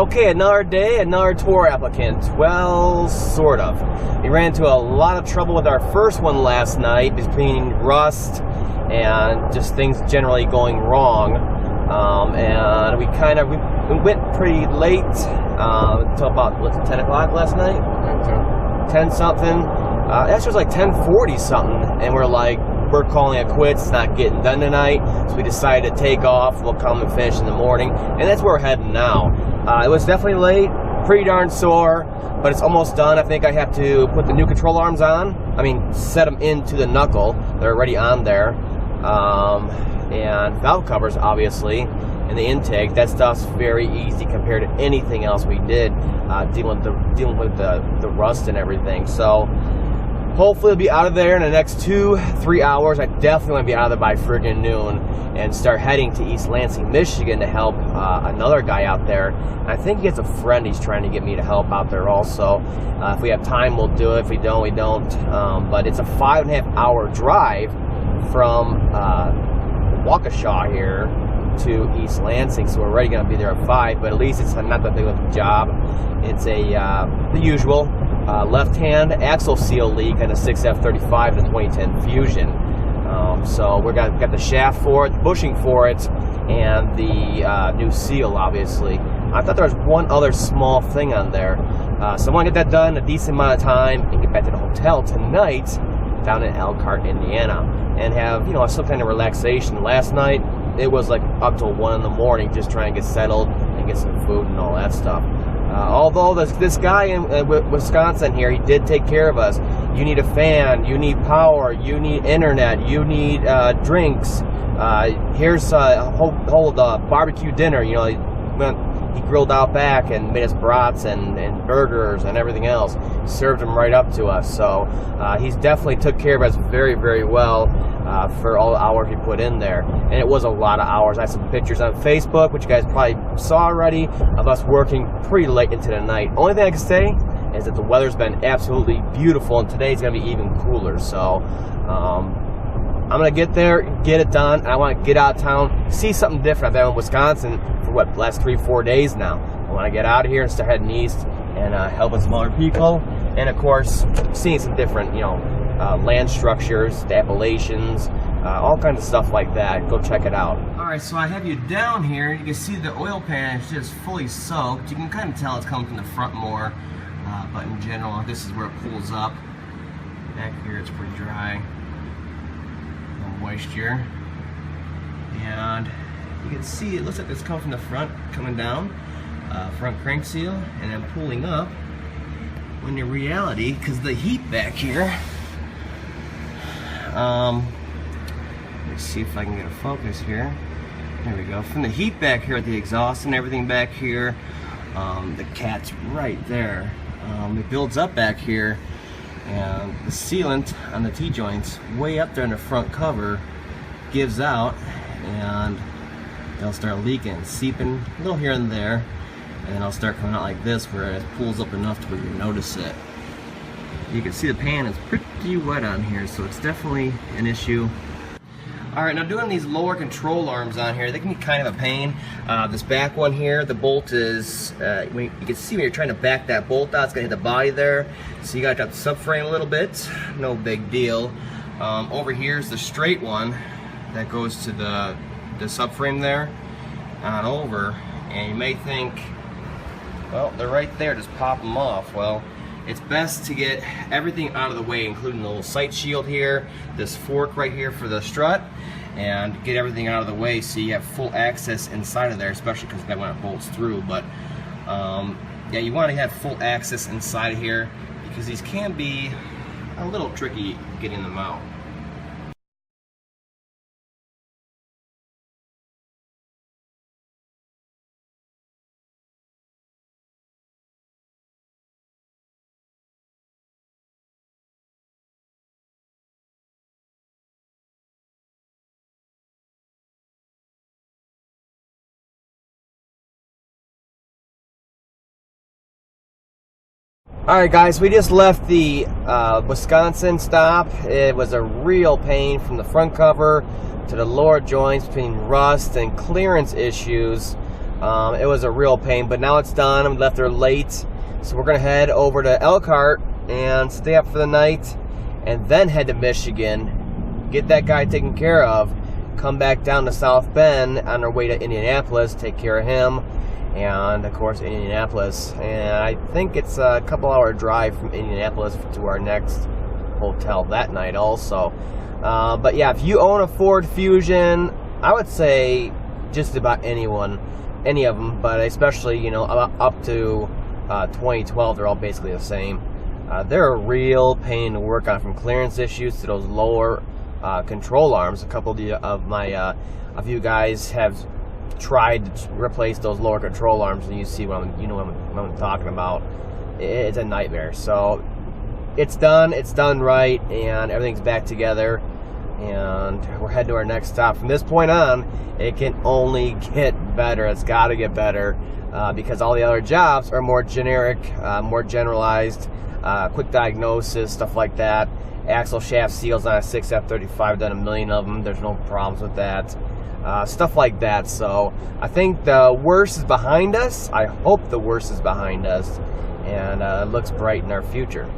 Okay, another day, another tour applicant. Well, sort of. We ran into a lot of trouble with our first one last night between rust and just things generally going wrong. And we went pretty late, until about, 10 o'clock last night? 10 something. Actually, it was like 10:40 something, and we're calling it quits. It's not getting done tonight, so we decided to take off. We'll come and finish in the morning, and that's where we're heading now. It was definitely late, pretty darn sore, but it's almost done. I think I have to put the new control arms on. Set them into the knuckle. They're already on there. And valve covers, obviously, and the intake. That stuff's very easy compared to anything else we did, dealing with the rust and everything. So hopefully it'll be out of there in the next 2-3 hours. I definitely want to be out of there by friggin' noon and start heading to East Lansing, Michigan to help another guy out there. I think he has a friend he's trying to get me to help out there also. If we have time, we'll do it. If we don't, we don't. But it's a 5.5-hour drive from Waukesha here to East Lansing, so we're already going to be there at 5, but at least it's not that big of a job. It's the usual left-hand axle seal leak on a 6F35 to 2010 Fusion. So we've got the shaft for it, the bushing for it, and the new seal, obviously. I thought there was one other small thing on there. So I want to get that done in a decent amount of time and get back to the hotel tonight down in Elkhart, Indiana, and have, some kind of relaxation. Last night, it was like up till 1 in the morning just trying to get settled and get some food and all that stuff. Although this guy in Wisconsin here, he did take care of us. You need a fan, you need power, you need internet, you need drinks. Here's a whole barbecue dinner. He grilled out back and made us brats and burgers and everything else. Served them right up to us. So he's definitely took care of us very, very well for all the hours he put in there. And it was a lot of hours. I have some pictures on Facebook, which you guys probably saw already, of us working pretty late into the night. Only thing I can say is that the weather's been absolutely beautiful, and today's going to be even cooler. So I'm going to get there, get it done, and I want to get out of town, see something different. I've been in Wisconsin for the last 3-4 days now. I want to get out of here and start heading east and helping some other people, and of course seeing some different land structures, the Appalachians, all kinds of stuff like that. Go check it out. Alright, so I have you down here. You can see the oil pan is just fully soaked. You can kind of tell it's coming from the front more, but in general this is where it pulls up. Back here it's pretty dry, no moisture, and you can see it looks like it's coming from the front, coming down, front crank seal, and then pulling up, when in reality, because the heat back here, let's see if I can get a focus here. There we go. From the heat back here at the exhaust and everything back here, the cat's right there. It builds up back here, and the sealant on the T-joints way up there in the front cover gives out, and they'll start leaking, seeping a little here and there, and then I'll start coming out like this where it pulls up enough to where you notice it. You can see the pan is pretty wet on here, so it's definitely an issue. Alright, now doing these lower control arms on here, they can be kind of a pain. This back one here, the bolt is, you can see when you're trying to back that bolt out, it's going to hit the body there. So you got to drop the subframe a little bit, no big deal. Over here is the straight one that goes to the subframe there, on over, and you may think, well, they're right there, just pop them off. Well, it's best to get everything out of the way, including the little sight shield here, this fork right here for the strut, and get everything out of the way so you have full access inside of there, especially because that when it bolts through. But yeah, you want to have full access inside of here because these can be a little tricky getting them out. Alright guys, we just left the Wisconsin stop. It was a real pain from the front cover to the lower joints between rust and clearance issues. It was a real pain, but now it's done. I'm left there late, so we're gonna head over to Elkhart and stay up for the night, and then head to Michigan, get that guy taken care of, come back down to South Bend on our way to Indianapolis, take care of him, and of course Indianapolis. And I think it's a couple-hour drive from Indianapolis to our next hotel that night also. But yeah, if you own a Ford Fusion, I would say just about any of them, but especially, you know, up to 2012, they're all basically the same. They're a real pain to work on, from clearance issues to those lower control arms. A couple of you guys have tried to replace those lower control arms, and you see what I'm talking about. It's a nightmare. So it's done right, and everything's back together, and we're heading to our next stop. From this point on, it can only get better. It's got to get better, because all the other jobs are more generic, more generalized, quick diagnosis, stuff like that. Axle shaft seals on a 6 F-35, done a million of them. There's no problems with that. Stuff like that. So I think the worst is behind us. I hope the worst is behind us, and it looks bright in our future.